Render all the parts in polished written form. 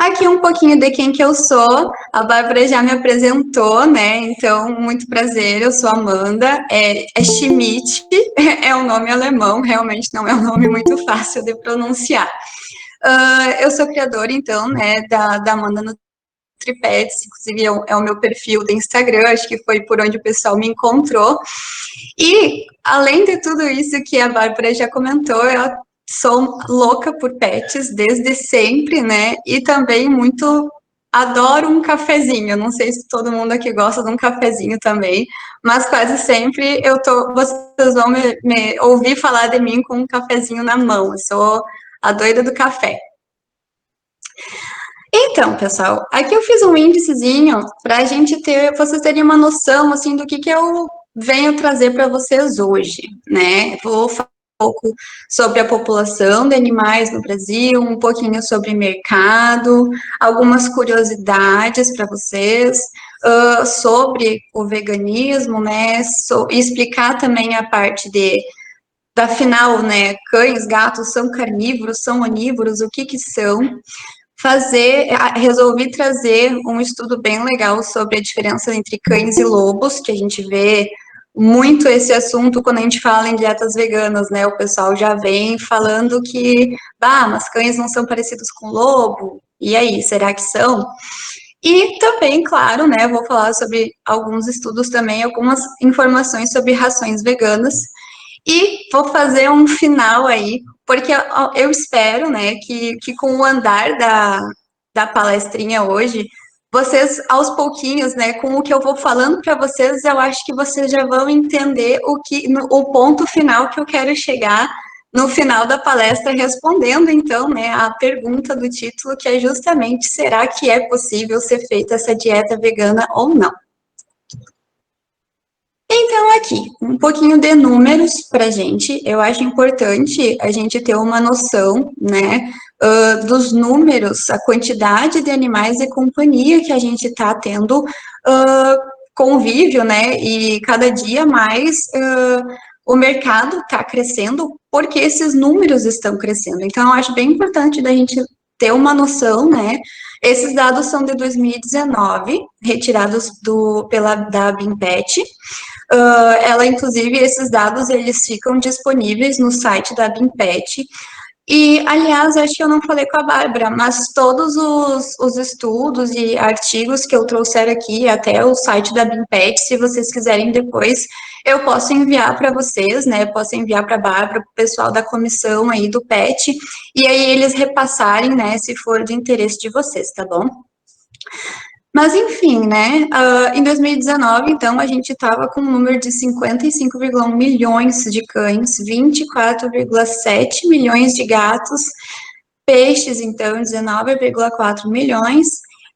Aqui um pouquinho de quem que eu sou. A Bárbara já me apresentou, né? Então, muito prazer, eu sou Amanda. É Schmidt, é um nome alemão, realmente não é um nome muito fácil de pronunciar. Eu sou criadora, então, né, da Amanda NutriPets, inclusive é o meu perfil do Instagram, acho que foi por onde o pessoal me encontrou. E, além de tudo isso que a Bárbara já comentou, eu sou louca por pets desde sempre, né? E também muito adoro um cafezinho. Não sei se todo mundo aqui gosta de um cafezinho também, mas quase sempre vocês vão me ouvir falar de mim com um cafezinho na mão. Eu sou a doida do café. Então, pessoal, aqui eu fiz um índicezinho para a gente vocês terem uma noção, assim, do que eu venho trazer para vocês hoje, né? Vou falar um pouco sobre a população de animais no Brasil, um pouquinho sobre mercado, algumas curiosidades para vocês, sobre o veganismo, né? Explicar também a parte afinal, né, cães, gatos são carnívoros, são onívoros, o que são? Resolvi trazer um estudo bem legal sobre a diferença entre cães e lobos, que a gente vê muito esse assunto quando a gente fala em dietas veganas, né? O pessoal já vem falando que, mas cães não são parecidos com lobo, e aí, será que são? E também, claro, né, vou falar sobre alguns estudos também, algumas informações sobre rações veganas, e vou fazer um final aí, porque eu espero, né, que com o andar da palestrinha hoje, vocês, aos pouquinhos, né, com o que eu vou falando para vocês, eu acho que vocês já vão entender o ponto final que eu quero chegar no final da palestra, respondendo, então, né, a pergunta do título, que é justamente, será que é possível ser feita essa dieta vegana ou não? Então, aqui, um pouquinho de números para a gente. Eu acho importante a gente ter uma noção, né, dos números, a quantidade de animais de companhia que a gente está tendo convívio, né, e cada dia mais o mercado está crescendo porque esses números estão crescendo. Então, eu acho bem importante da gente ter uma noção, né. Esses dados são de 2019, retirados da BIMPET. Ela, inclusive, esses dados, eles ficam disponíveis no site da BIMPET. E, aliás, acho que eu não falei com a Bárbara, mas todos os estudos e artigos que eu trouxer aqui, até o site da BIMPET, se vocês quiserem depois, eu posso enviar para vocês, né? Posso enviar para a Bárbara, para o pessoal da comissão aí do PET, e aí eles repassarem, né, se for de interesse de vocês, tá bom? Mas, enfim, né, em 2019, então, a gente estava com um número de 55,1 milhões de cães, 24,7 milhões de gatos, peixes, então, 19,4 milhões,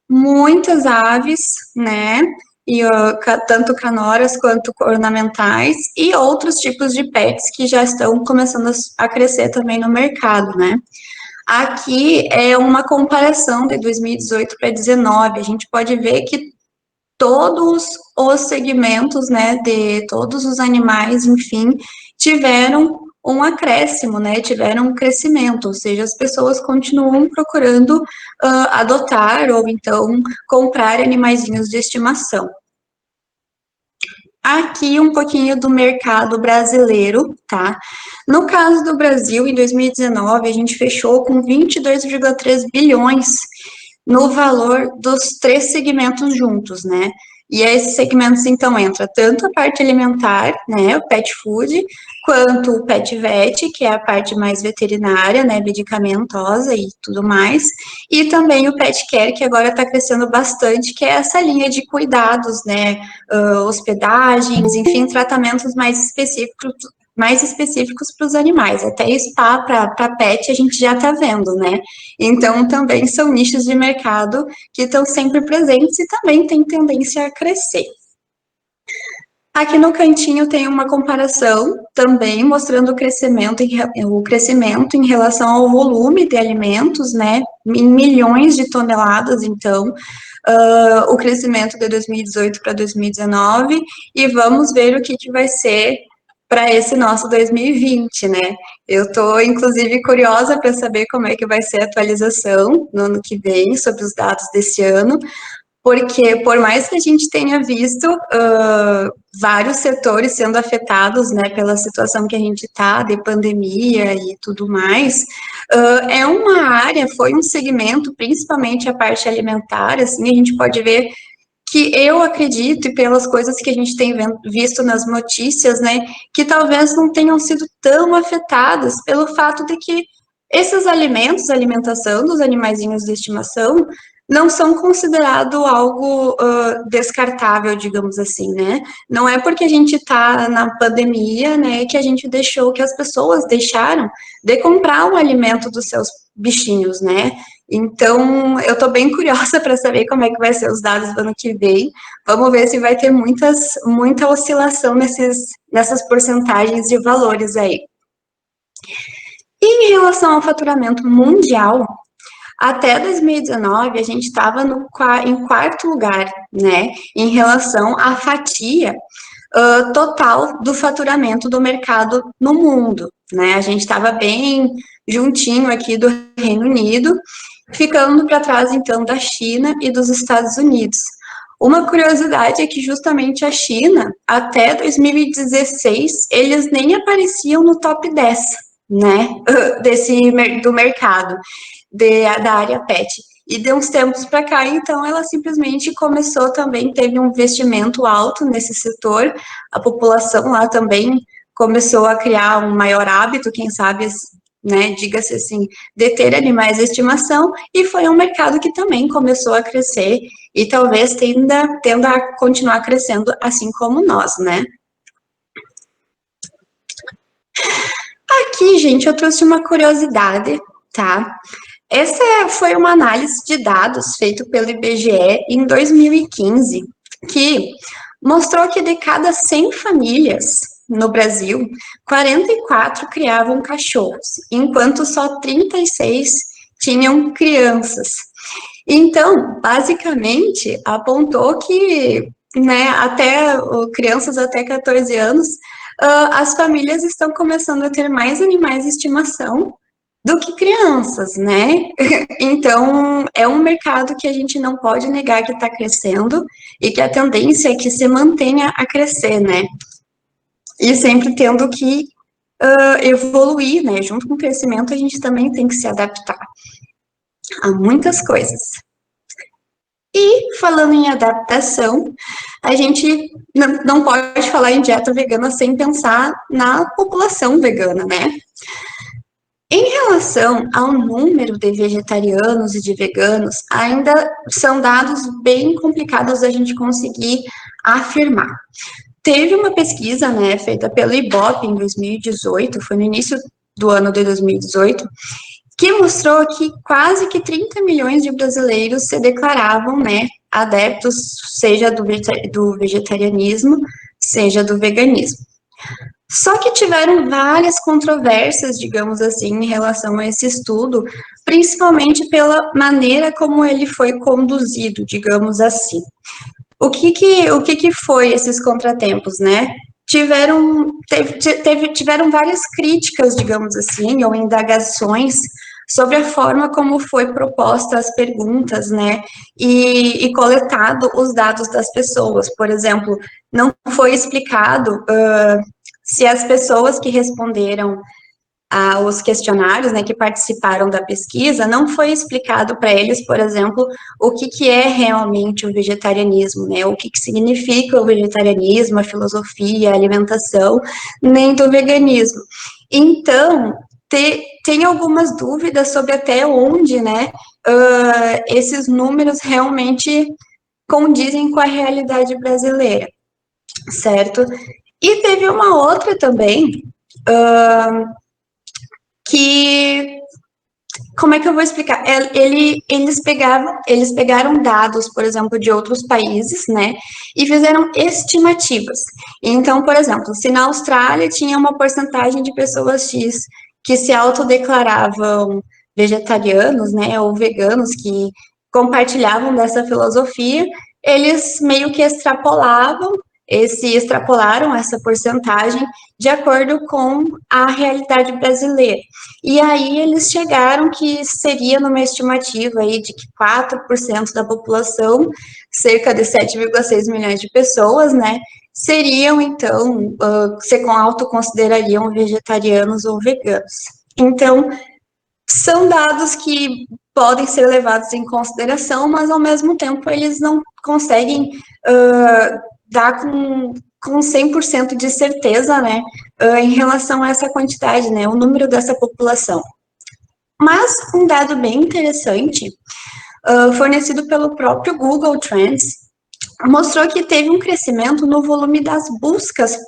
muitas aves, né, e tanto canoras quanto ornamentais, e outros tipos de pets que já estão começando a crescer também no mercado, né. Aqui é uma comparação de 2018 para 2019. A gente pode ver que todos os segmentos, né, de todos os animais, enfim, tiveram um acréscimo, né, tiveram um crescimento, ou seja, as pessoas continuam procurando adotar ou então comprar animaizinhos de estimação. Aqui um pouquinho do mercado brasileiro, tá? No caso do Brasil, em 2019, a gente fechou com 22,3 bilhões no valor dos três segmentos juntos, né? E esses segmentos, então, entra tanto a parte alimentar, né, o pet food, quanto o pet vet, que é a parte mais veterinária, né, medicamentosa e tudo mais, e também o pet care, que agora está crescendo bastante, que é essa linha de cuidados, né, hospedagens, enfim, tratamentos mais específicos para os animais. Até spa para pet a gente já está vendo, né? Então, também são nichos de mercado que estão sempre presentes e também têm tendência a crescer. Aqui no cantinho tem uma comparação também mostrando o crescimento em relação ao volume de alimentos, né, em milhões de toneladas, então, o crescimento de 2018 para 2019, e vamos ver o que vai ser para esse nosso 2020, né? Eu estou, inclusive, curiosa para saber como é que vai ser a atualização no ano que vem sobre os dados desse ano, porque por mais que a gente tenha visto vários setores sendo afetados, né, pela situação que a gente está, de pandemia e tudo mais, é uma área, foi um segmento, principalmente a parte alimentar, assim, a gente pode ver que eu acredito, e pelas coisas que a gente tem visto nas notícias, né, que talvez não tenham sido tão afetadas pelo fato de que esses alimentos, a alimentação dos animaizinhos de estimação, não são considerado algo descartável, digamos assim, né? Não é porque a gente está na pandemia, né, que a gente deixou, que as pessoas deixaram de comprar o alimento dos seus bichinhos, né? Então, eu estou bem curiosa para saber como é que vai ser os dados do ano que vem. Vamos ver se vai ter muita oscilação nessas porcentagens de valores aí. E em relação ao faturamento mundial, até 2019 a gente estava em quarto lugar, né, em relação à fatia total do faturamento do mercado no mundo, né? A gente estava bem juntinho aqui do Reino Unido, ficando para trás, então, da China e dos Estados Unidos. Uma curiosidade é que justamente a China, até 2016, eles nem apareciam no top 10, né, do mercado, da área pet. E de uns tempos para cá, então, ela simplesmente começou também, teve um investimento alto nesse setor, a população lá também começou a criar um maior hábito, quem sabe, né, diga-se assim, de ter animais de estimação, e foi um mercado que também começou a crescer, e talvez tenda a continuar crescendo assim como nós, né. Aqui, gente, eu trouxe uma curiosidade, tá? Essa foi uma análise de dados feita pelo IBGE em 2015, que mostrou que de cada 100 famílias no Brasil, 44 criavam cachorros, enquanto só 36 tinham crianças. Então, basicamente, apontou que, né, crianças até 14 anos, as famílias estão começando a ter mais animais de estimação do que crianças, né? Então, é um mercado que a gente não pode negar que está crescendo e que a tendência é que se mantenha a crescer, né? E sempre tendo que evoluir, né? Junto com o crescimento, a gente também tem que se adaptar a muitas coisas. E, falando em adaptação, a gente não pode falar em dieta vegana sem pensar na população vegana, né? Em relação ao número de vegetarianos e de veganos, ainda são dados bem complicados da gente conseguir afirmar. Teve uma pesquisa, né, feita pelo Ibope em 2018, foi no início do ano de 2018, que mostrou que quase que 30 milhões de brasileiros se declaravam, né, adeptos, seja do vegetarianismo, seja do veganismo. Só que tiveram várias controvérsias, digamos assim, em relação a esse estudo, principalmente pela maneira como ele foi conduzido, digamos assim. O que foi esses contratempos, né? Tiveram várias críticas, digamos assim, ou indagações sobre a forma como foi proposta as perguntas, né, e coletado os dados das pessoas. Por exemplo, não foi explicado se as pessoas que responderam aos questionários, né, que participaram da pesquisa, não foi explicado para eles, por exemplo, o que é realmente o vegetarianismo, né, o que significa o vegetarianismo, a filosofia, a alimentação, nem do veganismo. Então, tem algumas dúvidas sobre até onde, né, esses números realmente condizem com a realidade brasileira, certo? E teve uma outra também, que, como é que eu vou explicar? Eles pegaram dados, por exemplo, de outros países, né, e fizeram estimativas. Então, por exemplo, se na Austrália tinha uma porcentagem de pessoas X que se autodeclaravam vegetarianos, né, ou veganos, que compartilhavam dessa filosofia, eles meio que extrapolavam extrapolaram essa porcentagem de acordo com a realidade brasileira. E aí eles chegaram que seria numa estimativa aí de que 4% da população, cerca de 7,6 milhões de pessoas, né, seriam, então, se autoconsiderariam vegetarianos ou veganos. Então, são dados que podem ser levados em consideração, mas, ao mesmo tempo, eles não conseguem dar com 100% de certeza, né, em relação a essa quantidade, né, o número dessa população. Mas um dado bem interessante, fornecido pelo próprio Google Trends, mostrou que teve um crescimento no volume das buscas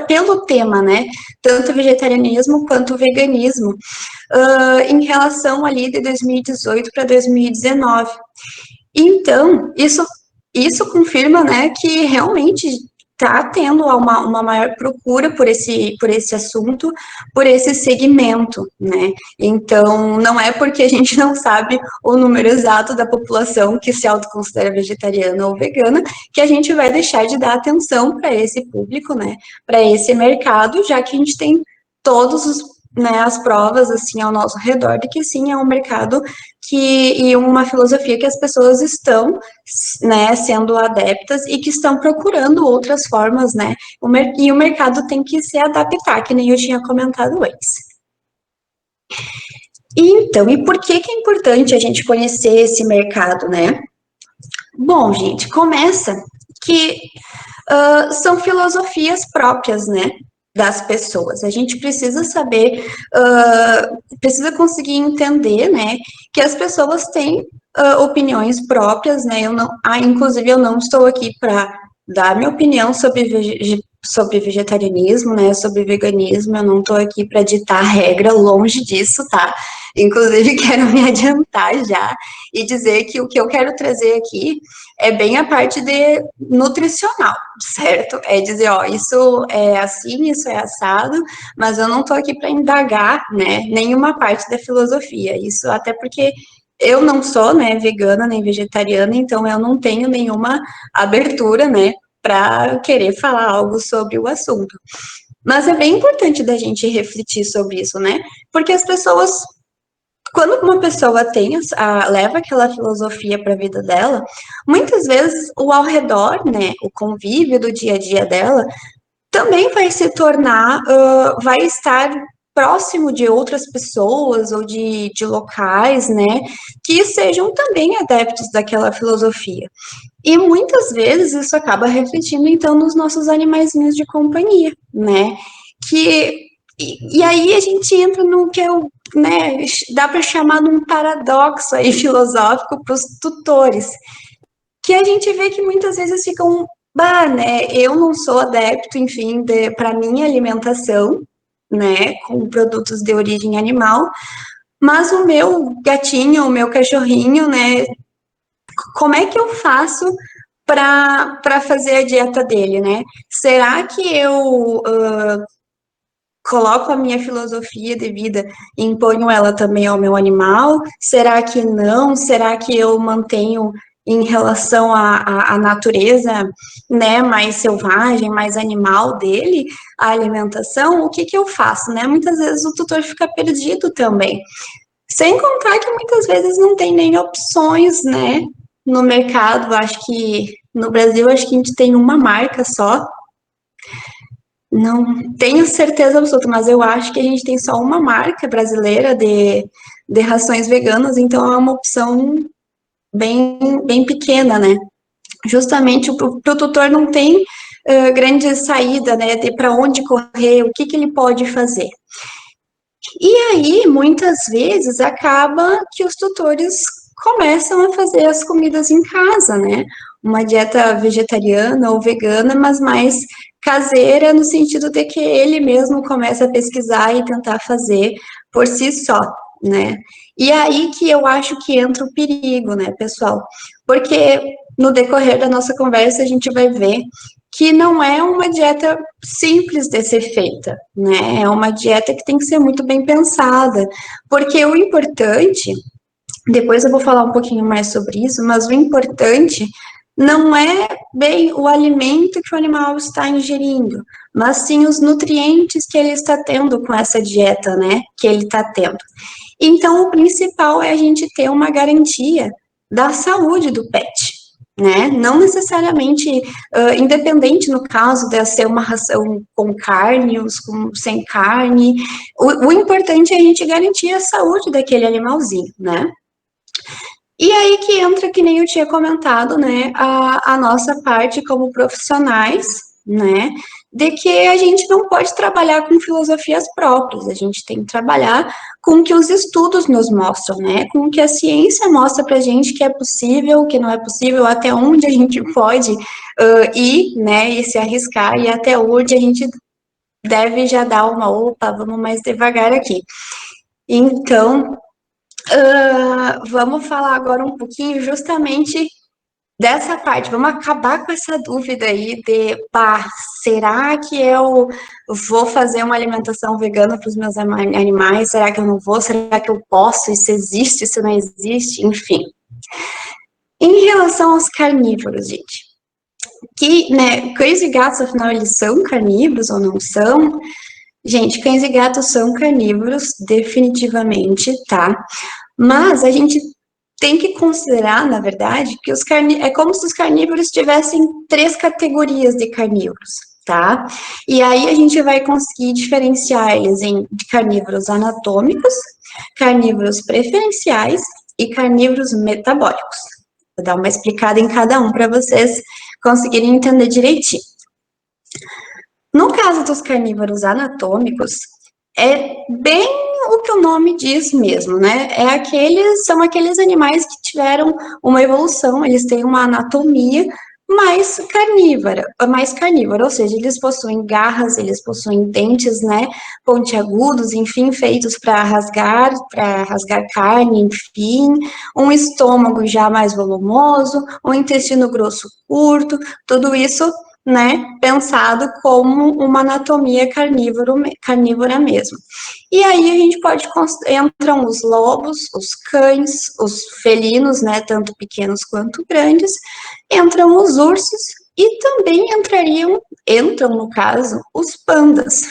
pelo tema, né, tanto vegetarianismo quanto veganismo, em relação ali de 2018 para 2019. Então, isso confirma, né, que realmente está tendo uma maior procura por esse assunto, por esse segmento, né? Então, não é porque a gente não sabe o número exato da população que se autoconsidera vegetariana ou vegana que a gente vai deixar de dar atenção para esse público, né? Para esse mercado, já que a gente tem todos os né, as provas assim ao nosso redor de que sim, é um mercado e uma filosofia que as pessoas estão, né, sendo adeptas e que estão procurando outras formas, né, e o mercado tem que se adaptar, que nem eu tinha comentado antes. Então, e por que é importante a gente conhecer esse mercado, né? Bom, gente, começa que são filosofias próprias, né, das pessoas. A gente precisa saber, precisa conseguir entender, né, que as pessoas têm opiniões próprias, né, inclusive eu não estou aqui para dar minha opinião sobre vegetarianismo, né, sobre veganismo, eu não estou aqui para ditar regra, longe disso, tá? Inclusive, quero me adiantar já e dizer que o que eu quero trazer aqui é bem a parte de nutricional, certo? É dizer, ó, isso é assim, isso é assado, mas eu não tô aqui para indagar, né, nenhuma parte da filosofia. Isso até porque eu não sou, né, vegana nem vegetariana, então eu não tenho nenhuma abertura, né, para querer falar algo sobre o assunto. Mas é bem importante da gente refletir sobre isso, né? Porque as pessoas quando uma pessoa leva aquela filosofia para a vida dela, muitas vezes o ao redor, né, o convívio do dia a dia dela, também vai se tornar, vai estar próximo de outras pessoas ou de locais, né, que sejam também adeptos daquela filosofia. E muitas vezes isso acaba refletindo, então, nos nossos animaizinhos de companhia, né, e aí a gente entra no que é o, né, dá para chamar de um paradoxo aí filosófico para os tutores, que a gente vê que muitas vezes ficam, bah, né, eu não sou adepto, enfim, para minha alimentação, né, com produtos de origem animal, mas o meu gatinho, o meu cachorrinho, né, como é que eu faço para fazer a dieta dele, né? Será que eu coloco a minha filosofia de vida e imponho ela também ao meu animal? Será que não? Será que eu mantenho em relação à natureza, né, mais selvagem, mais animal dele, a alimentação? O que que eu faço, né? Muitas vezes o tutor fica perdido também. Sem contar que muitas vezes não tem nem opções, né, no mercado. Acho que no Brasil, acho que a gente tem uma marca só. Não tenho certeza absoluta, mas eu acho que a gente tem só uma marca brasileira de rações veganas, então é uma opção bem pequena, né? Justamente o tutor não tem grande saída, né, de para onde correr, o que que ele pode fazer. E aí, muitas vezes, acaba que os tutores começam a fazer as comidas em casa, né? Uma dieta vegetariana ou vegana, mas mais caseira, no sentido de que ele mesmo começa a pesquisar e tentar fazer por si só, né? E aí que eu acho que entra o perigo, né, pessoal? Porque no decorrer da nossa conversa a gente vai ver que não é uma dieta simples de ser feita, né? É uma dieta que tem que ser muito bem pensada, porque o importante, depois eu vou falar um pouquinho mais sobre isso, mas o importante não é bem o alimento que o animal está ingerindo, mas sim os nutrientes que ele está tendo com essa dieta, né, que ele está tendo. Então, o principal é a gente ter uma garantia da saúde do pet, né? Não necessariamente, independente no caso de ser uma ração com carne ou sem carne, o importante é a gente garantir a saúde daquele animalzinho, né? E aí que entra, que nem eu tinha comentado, né, a nossa parte como profissionais, né, de que a gente não pode trabalhar com filosofias próprias, a gente tem que trabalhar com o que os estudos nos mostram, né, com o que a ciência mostra pra gente que é possível, que não é possível, até onde a gente pode ir, né, e se arriscar, e até onde a gente deve já dar uma, opa, vamos mais devagar aqui. Então, vamos falar agora um pouquinho justamente dessa parte. Vamos acabar com essa dúvida aí de, pá, será que eu vou fazer uma alimentação vegana para os meus animais? Será que eu não vou? Será que eu posso? Isso existe? Isso não existe? Enfim. Em relação aos carnívoros, gente, que, né, cães e gatos, afinal, eles são carnívoros ou não são? Gente, cães e gatos são carnívoros, definitivamente, tá? Mas a gente tem que considerar, na verdade, que é como se os carnívoros tivessem 3 categorias de carnívoros, tá? E aí a gente vai conseguir diferenciar eles de carnívoros anatômicos, carnívoros preferenciais e carnívoros metabólicos. Vou dar uma explicada em cada um para vocês conseguirem entender direitinho. No caso dos carnívoros anatômicos, é bem o que o nome diz mesmo, né? São aqueles animais que tiveram uma evolução, eles têm uma anatomia mais carnívora, ou seja, eles possuem garras, eles possuem dentes, né, pontiagudos, enfim, feitos para rasgar carne, enfim, um estômago já mais volumoso, um intestino grosso curto, tudo isso, né, pensado como uma anatomia carnívora mesmo. E aí a gente entram os lobos, os cães, os felinos, né, tanto pequenos quanto grandes, entram os ursos e também entram no caso, os pandas.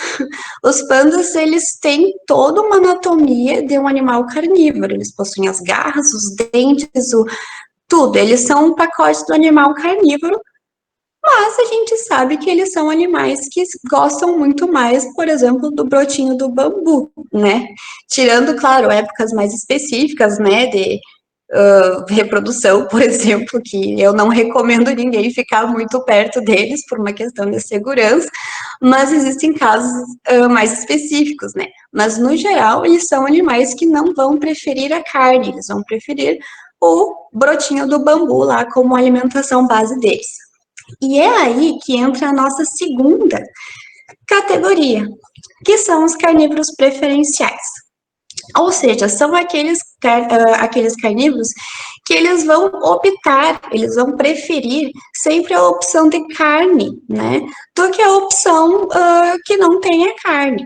Os pandas, eles têm toda uma anatomia de um animal carnívoro, eles possuem as garras, os dentes, tudo, eles são um pacote do animal carnívoro, mas a gente sabe que eles são animais que gostam muito mais, por exemplo, do brotinho do bambu, né? Tirando, claro, épocas mais específicas, né, de reprodução, por exemplo, que eu não recomendo ninguém ficar muito perto deles por uma questão de segurança, mas existem casos mais específicos, né? Mas, no geral, eles são animais que não vão preferir a carne, eles vão preferir o brotinho do bambu lá como alimentação base deles. E é aí que entra a nossa segunda categoria, que são os carnívoros preferenciais. Ou seja, são aqueles carnívoros que eles vão optar, eles vão preferir sempre a opção de carne, né, do que a opção que não tenha carne.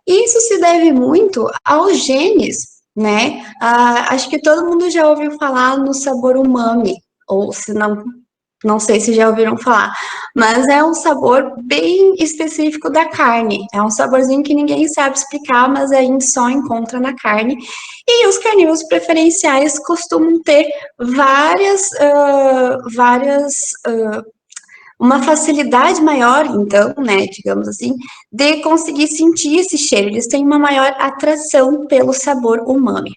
Isso se deve muito aos genes, né? Acho que todo mundo já ouviu falar no sabor umami, ou se não, não sei se já ouviram falar, mas é um sabor bem específico da carne. É um saborzinho que ninguém sabe explicar, mas a gente só encontra na carne. E os carnívoros preferenciais costumam ter uma facilidade maior, então, né, digamos assim, de conseguir sentir esse cheiro. Eles têm uma maior atração pelo sabor umami.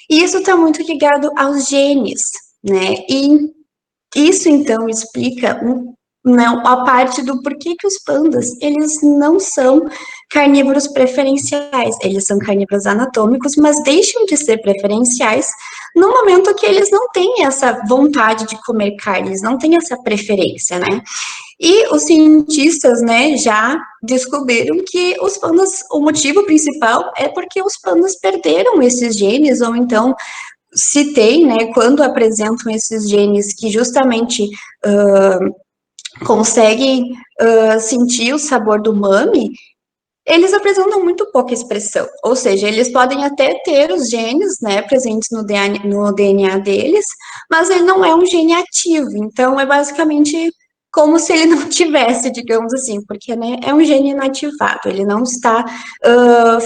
E isso está muito ligado aos genes, né? E isso, então, explica a parte do porquê que os pandas, eles não são carnívoros preferenciais. Eles são carnívoros anatômicos, mas deixam de ser preferenciais no momento que eles não têm essa vontade de comer carne, eles não têm essa preferência, né? E os cientistas, né, já descobriram que os pandas, o motivo principal é porque os pandas perderam esses genes, ou então se tem, né, quando apresentam esses genes que justamente conseguem sentir o sabor do umami, eles apresentam muito pouca expressão, ou seja, eles podem até ter os genes, né, presentes no DNA deles, mas ele não é um gene ativo, então é basicamente como se ele não tivesse, digamos assim, porque né, é um gene inativado, ele não está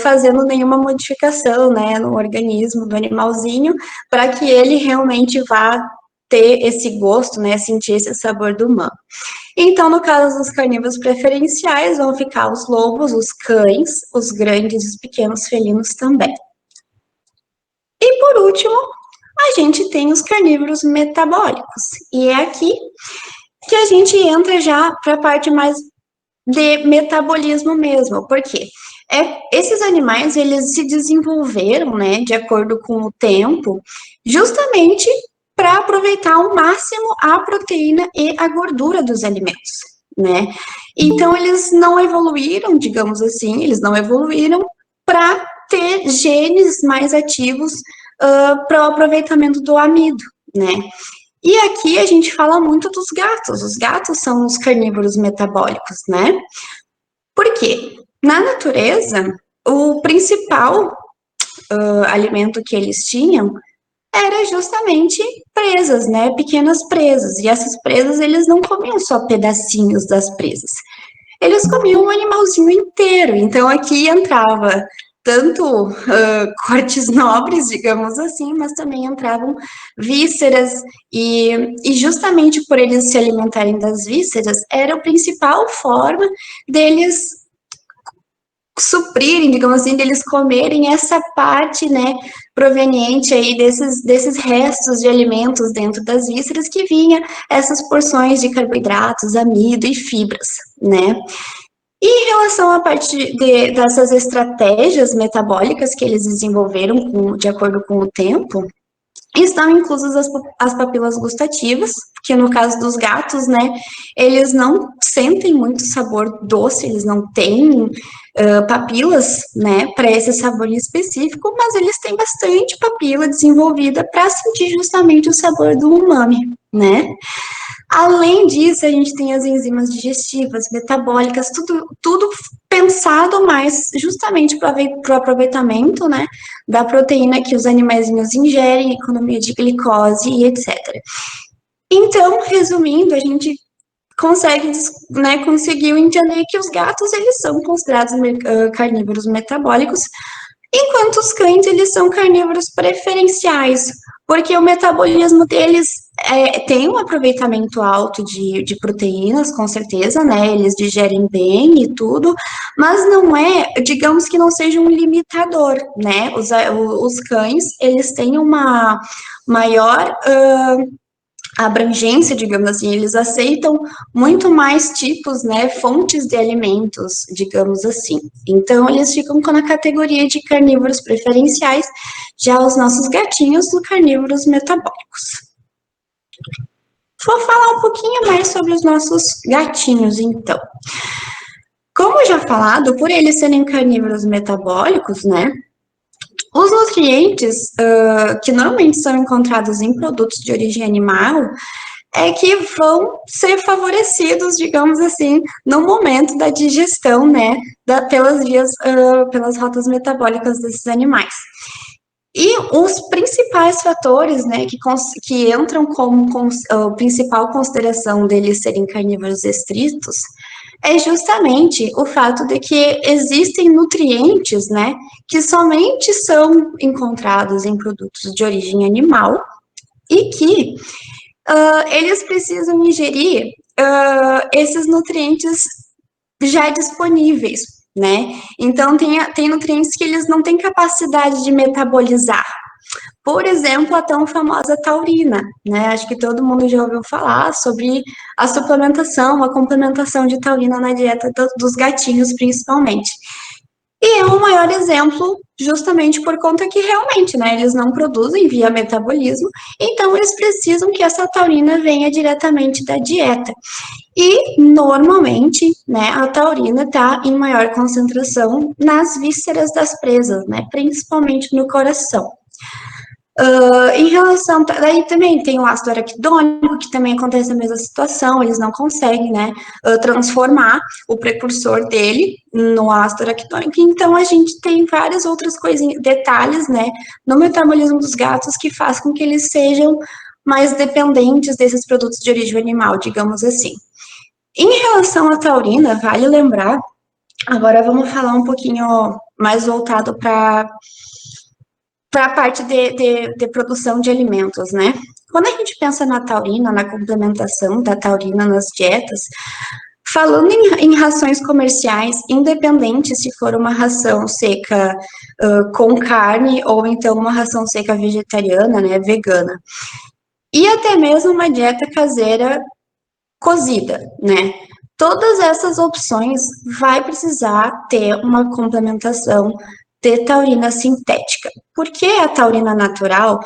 fazendo nenhuma modificação né, no organismo do animalzinho para que ele realmente vá ter esse gosto, né, sentir esse sabor do humano. Então, no caso dos carnívoros preferenciais, vão ficar os lobos, os cães, os grandes e os pequenos felinos também. E por último, a gente tem os carnívoros metabólicos. E é aqui que a gente entra já para a parte mais de metabolismo mesmo. Por quê? Esses animais, eles se desenvolveram, né, de acordo com o tempo, justamente para aproveitar ao máximo a proteína e a gordura dos alimentos, né? Então, eles não evoluíram, digamos assim, eles não evoluíram para ter genes mais ativos para o aproveitamento do amido, né? E aqui a gente fala muito dos gatos. Os gatos são os carnívoros metabólicos, né? Por quê? Na natureza, o principal alimento que eles tinham era justamente presas, né? Pequenas presas. E essas presas, eles não comiam só pedacinhos das presas. Eles comiam um animalzinho inteiro. Então, aqui entrava tanto cortes nobres, digamos assim, mas também entravam vísceras, e justamente por eles se alimentarem das vísceras, era a principal forma deles suprirem, digamos assim, deles comerem essa parte, né, proveniente aí desses restos de alimentos dentro das vísceras que vinha essas porções de carboidratos, amido e fibras, né. E em relação à parte dessas estratégias metabólicas que eles desenvolveram de acordo com o tempo, estão inclusas as papilas gustativas, que no caso dos gatos, né, eles não sentem muito sabor doce, eles não têm papilas, né, para esse sabor em específico, mas eles têm bastante papila desenvolvida para sentir justamente o sabor do umami, né. Além disso, a gente tem as enzimas digestivas, metabólicas, tudo pensado mais justamente para o aproveitamento, né, da proteína que os animaizinhos ingerem, economia de glicose e etc. Então, resumindo, a gente consegue, né, conseguiu entender que os gatos, eles são considerados carnívoros metabólicos, enquanto os cães, eles são carnívoros preferenciais, porque o metabolismo deles tem um aproveitamento alto de proteínas, com certeza, né? Eles digerem bem e tudo, mas não é, digamos que não seja um limitador, né? Os cães, eles têm uma maior abrangência, digamos assim, eles aceitam muito mais tipos, né, fontes de alimentos, digamos assim. Então, eles ficam na categoria de carnívoros preferenciais, já os nossos gatinhos, são carnívoros metabólicos. Vou falar um pouquinho mais sobre os nossos gatinhos, então. Como já falado, por eles serem carnívoros metabólicos, né, os nutrientes que normalmente são encontrados em produtos de origem animal que vão ser favorecidos, digamos assim, no momento da digestão, né, pelas vias, pelas rotas metabólicas desses animais. E os principais fatores, né, que entram como principal consideração deles serem carnívoros estritos, é justamente o fato de que existem nutrientes, né, que somente são encontrados em produtos de origem animal e que eles precisam ingerir esses nutrientes já disponíveis, né? Então, tem nutrientes que eles não têm capacidade de metabolizar. Por exemplo, a tão famosa taurina, né? Acho que todo mundo já ouviu falar sobre a suplementação, a complementação de taurina na dieta dos gatinhos, principalmente. E é um maior exemplo justamente por conta que realmente, né, eles não produzem via metabolismo, então eles precisam que essa taurina venha diretamente da dieta. E, normalmente, né, a taurina está em maior concentração nas vísceras das presas, né, principalmente no coração. Em relação, daí também tem o ácido araquidônico, que também acontece a mesma situação, eles não conseguem, né, transformar o precursor dele no ácido araquidônico, então a gente tem várias outras coisinhas, detalhes, né, no metabolismo dos gatos que faz com que eles sejam mais dependentes desses produtos de origem animal, digamos assim. Em relação à taurina, vale lembrar, agora vamos falar um pouquinho mais voltado para a parte de produção de alimentos, né? Quando a gente pensa na taurina, na complementação da taurina nas dietas, falando em rações comerciais, independente se for uma ração seca com carne ou então uma ração seca vegetariana, né, vegana, e até mesmo uma dieta caseira cozida, né? Todas essas opções vai precisar ter uma complementação de taurina sintética. Porque a taurina natural,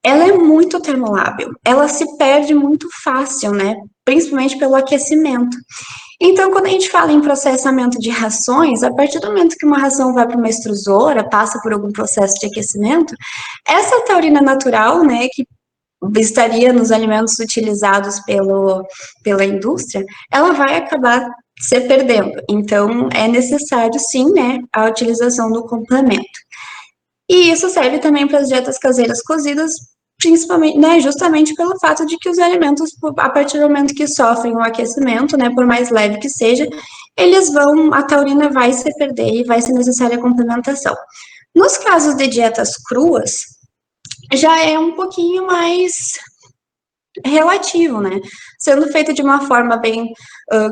ela é muito termolável, ela se perde muito fácil, né? Principalmente pelo aquecimento. Então, quando a gente fala em processamento de rações, a partir do momento que uma ração vai para uma extrusora, passa por algum processo de aquecimento, essa taurina natural, né, que estaria nos alimentos utilizados pela indústria, ela vai acabar se perdendo. Então, é necessário, sim, né, a utilização do complemento. E isso serve também para as dietas caseiras cozidas, principalmente, né, justamente pelo fato de que os alimentos, a partir do momento que sofrem o aquecimento, né, por mais leve que seja, a taurina vai se perder e vai ser necessária a complementação. Nos casos de dietas cruas, já é um pouquinho mais relativo, né? Sendo feito de uma forma bem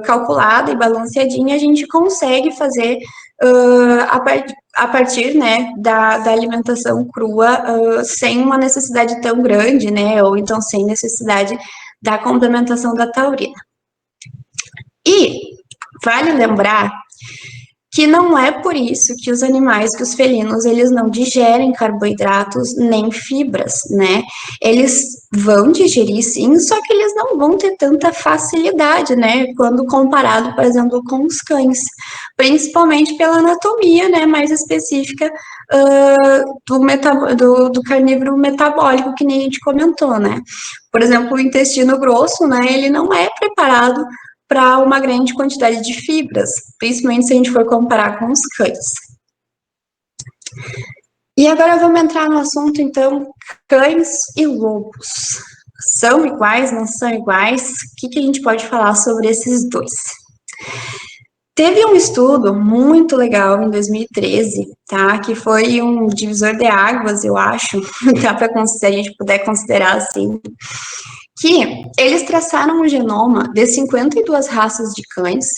calculada e balanceadinha, a gente consegue fazer a partir, né, da alimentação crua sem uma necessidade tão grande, né? Ou então sem necessidade da complementação da taurina. E vale lembrar que não é por isso que os animais, que os felinos, eles não digerem carboidratos nem fibras, né? Eles vão digerir sim, só que eles não vão ter tanta facilidade, né? Quando comparado, por exemplo, com os cães, principalmente pela anatomia, né? Mais específica do carnívoro metabólico, que nem a gente comentou, né? Por exemplo, o intestino grosso, né? Ele não é preparado para uma grande quantidade de fibras, principalmente se a gente for comparar com os cães. E agora vamos entrar no assunto, então, cães e lobos. São iguais, não são iguais? O que a gente pode falar sobre esses dois? Teve um estudo muito legal em 2013, tá? Que foi um divisor de águas, eu acho, dá para se a gente puder considerar assim, que eles traçaram um genoma de 52 raças de cães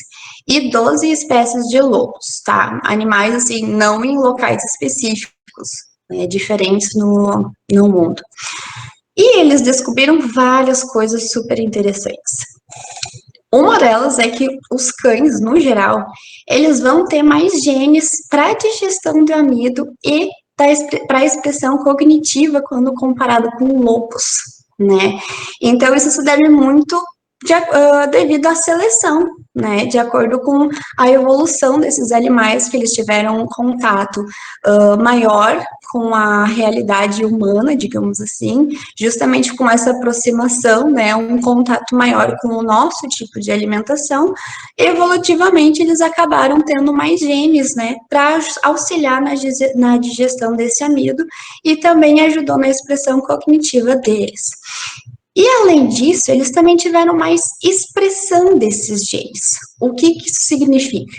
e 12 espécies de lobos, tá? Animais, assim, não em locais específicos, né, diferentes no mundo. E eles descobriram várias coisas super interessantes. Uma delas é que os cães, no geral, eles vão ter mais genes para digestão do amido e para a expressão cognitiva quando comparado com lobos, né? Então, isso se deve muito devido à seleção, né? De acordo com a evolução desses animais, que eles tiveram um contato maior com a realidade humana, digamos assim, justamente com essa aproximação, né? Um contato maior com o nosso tipo de alimentação, evolutivamente eles acabaram tendo mais genes, né? Para auxiliar na digestão desse amido e também ajudou na expressão cognitiva deles. E, além disso, eles também tiveram mais expressão desses genes. O que isso significa?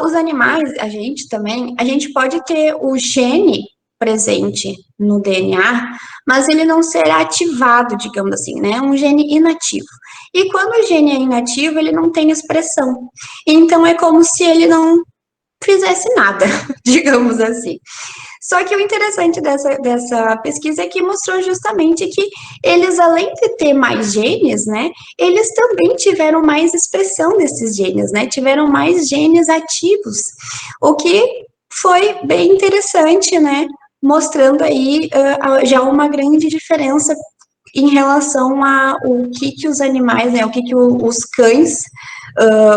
Os animais, a gente pode ter o gene presente no DNA, mas ele não será ativado, digamos assim, né? Um gene inativo. E quando o gene é inativo, ele não tem expressão. Então, é como se ele não fizesse nada, digamos assim. Só que o interessante dessa pesquisa é que mostrou justamente que eles, além de ter mais genes, né, eles também tiveram mais expressão desses genes, né, tiveram mais genes ativos, o que foi bem interessante, né, mostrando aí já uma grande diferença em relação a o que os animais, né, o que os cães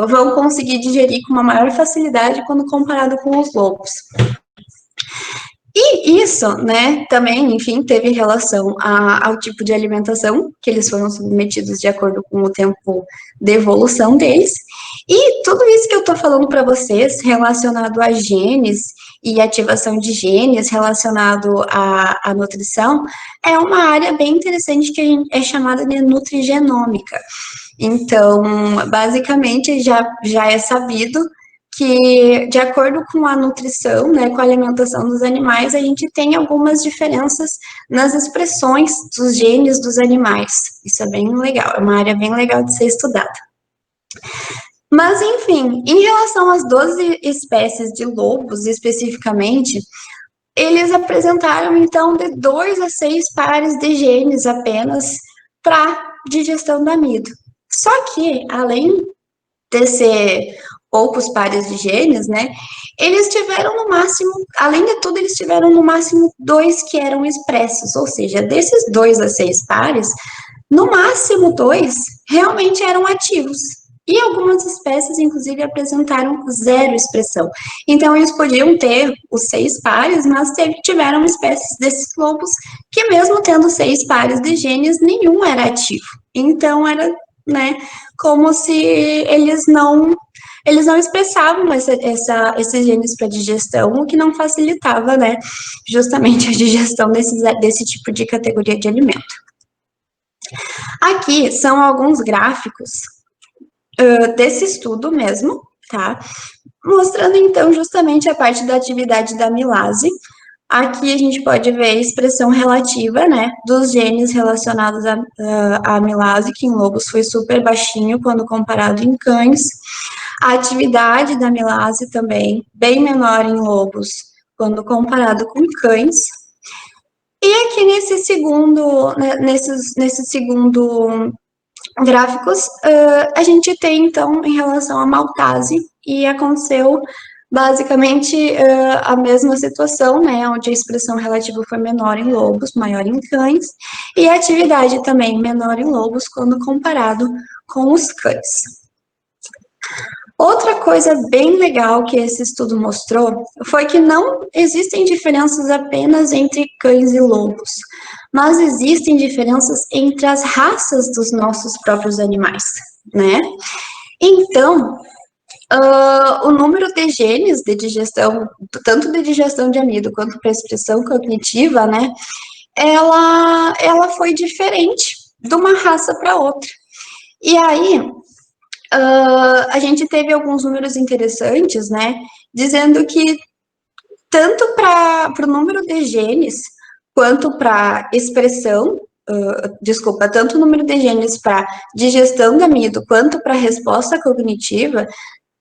vão conseguir digerir com uma maior facilidade quando comparado com os lobos. E isso, né, também, enfim, teve relação ao tipo de alimentação que eles foram submetidos de acordo com o tempo de evolução deles. E tudo isso que eu tô falando para vocês, relacionado a genes e ativação de genes, relacionado à nutrição, é uma área bem interessante que é chamada de nutrigenômica. Então, basicamente, já é sabido que, de acordo com a nutrição, né, com a alimentação dos animais, a gente tem algumas diferenças nas expressões dos genes dos animais. Isso é bem legal, é uma área bem legal de ser estudada. Mas, enfim, em relação às 12 espécies de lobos, especificamente, eles apresentaram, então, de 2 a 6 pares de genes apenas para digestão do amido. Só que, além de ser poucos pares de genes, né? Eles tiveram no máximo, além de tudo, eles tiveram no máximo 2 que eram expressos, ou seja, desses 2 a 6 pares, no máximo 2 realmente eram ativos. E algumas espécies, inclusive, apresentaram zero expressão. Então, eles podiam ter os 6 pares, mas tiveram espécies desses lobos que, mesmo tendo 6 pares de genes, nenhum era ativo. Então, era, né, como se eles não expressavam esses genes para digestão, o que não facilitava, né, justamente a digestão desse tipo de categoria de alimento. Aqui são alguns gráficos desse estudo mesmo, tá? Mostrando, então, justamente a parte da atividade da amilase. Aqui a gente pode ver a expressão relativa, né, dos genes relacionados à amilase, que em lobos foi super baixinho quando comparado em cães. A atividade da amilase também, bem menor em lobos quando comparado com cães. E aqui nesse segundo gráficos, a gente tem, então, em relação à maltase, e aconteceu basicamente a mesma situação, né, onde a expressão relativa foi menor em lobos, maior em cães, e a atividade também menor em lobos quando comparado com os cães. Outra coisa bem legal que esse estudo mostrou foi que não existem diferenças apenas entre cães e lobos, mas existem diferenças entre as raças dos nossos próprios animais, né? Então, o número de genes de digestão, tanto de digestão de amido quanto para expressão cognitiva, né? Ela foi diferente de uma raça para outra. E aí, a gente teve alguns números interessantes, né? Dizendo que tanto para o número de genes quanto para expressão, desculpa, tanto o número de genes para digestão do amido quanto para resposta cognitiva,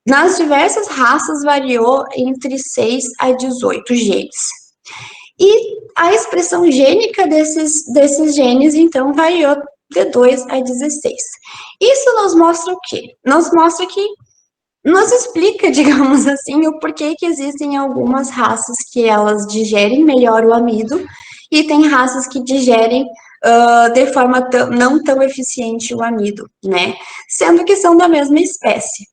nas diversas raças variou entre 6 a 18 genes. E a expressão gênica desses genes, então, variou de 2 a 16. Isso nos mostra o quê? Nos explica, digamos assim, o porquê que existem algumas raças que elas digerem melhor o amido e tem raças que digerem de forma não tão eficiente o amido, né? Sendo que são da mesma espécie.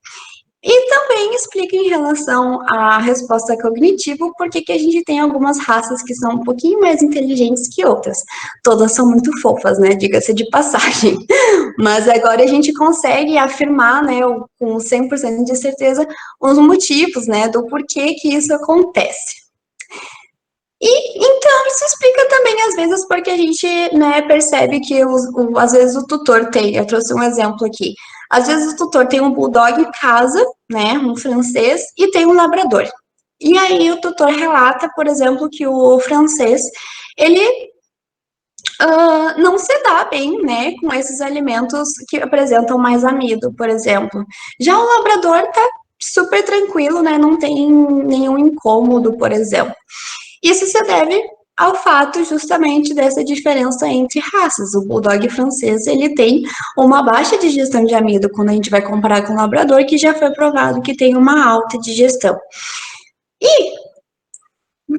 E também explica em relação à resposta cognitiva por que a gente tem algumas raças que são um pouquinho mais inteligentes que outras. Todas são muito fofas, né? Diga-se de passagem. Mas agora a gente consegue afirmar, né, com 100% de certeza, os motivos, né, do porquê que isso acontece. E então isso explica também, às vezes, porque a gente, né, percebe que às vezes o tutor tem, eu trouxe um exemplo aqui, às vezes o tutor tem um bulldog em casa, né, um francês, e tem um labrador. E aí o tutor relata, por exemplo, que o francês, ele não se dá bem, né, com esses alimentos que apresentam mais amido, por exemplo. Já o labrador tá super tranquilo, né, não tem nenhum incômodo, por exemplo. Isso se deve ao fato justamente dessa diferença entre raças. O bulldog francês, ele tem uma baixa digestão de amido quando a gente vai comparar com o labrador, que já foi provado que tem uma alta digestão. E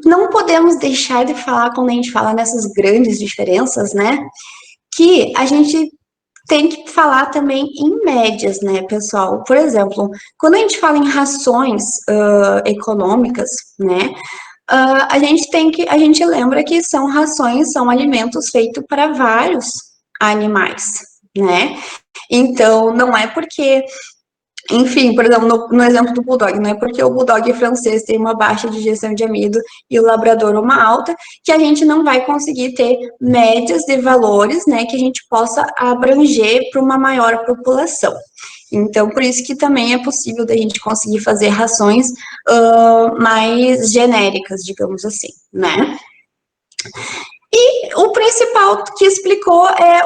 não podemos deixar de falar, quando a gente fala nessas grandes diferenças, né, que a gente tem que falar também em médias, né, pessoal? Por exemplo, quando a gente fala em rações econômicas, né, a gente lembra que são rações, são alimentos feitos para vários animais, né? Então, não é porque, enfim, por exemplo, no exemplo do Bulldog, não é porque o Bulldog francês tem uma baixa digestão de amido e o Labrador uma alta, que a gente não vai conseguir ter médias de valores, né, que a gente possa abranger para uma maior população. Então, por isso que também é possível da gente conseguir fazer rações mais genéricas, digamos assim, né? E o principal que explicou é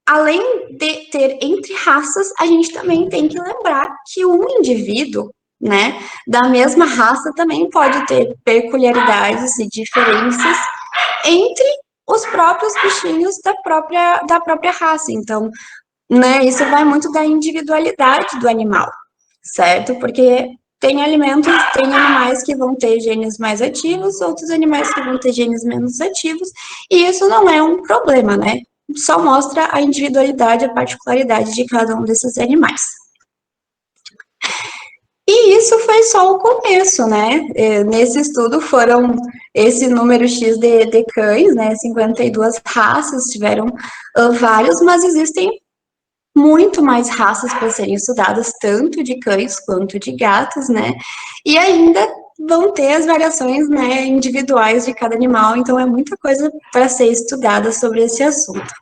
além de ter entre raças, a gente também tem que lembrar que um indivíduo, né, da mesma raça também pode ter peculiaridades e diferenças entre os próprios bichinhos da própria raça. Então, né, isso vai muito da individualidade do animal, certo? Porque tem alimentos, tem animais que vão ter genes mais ativos, outros animais que vão ter genes menos ativos, e isso não é um problema, né? Só mostra a individualidade, a particularidade de cada um desses animais. E isso foi só o começo, né? Nesse estudo foram esse número X de cães, né? 52 raças, tiveram vários, mas existem muito mais raças para serem estudadas, tanto de cães quanto de gatos, né? E ainda vão ter as variações, né, individuais de cada animal, então é muita coisa para ser estudada sobre esse assunto.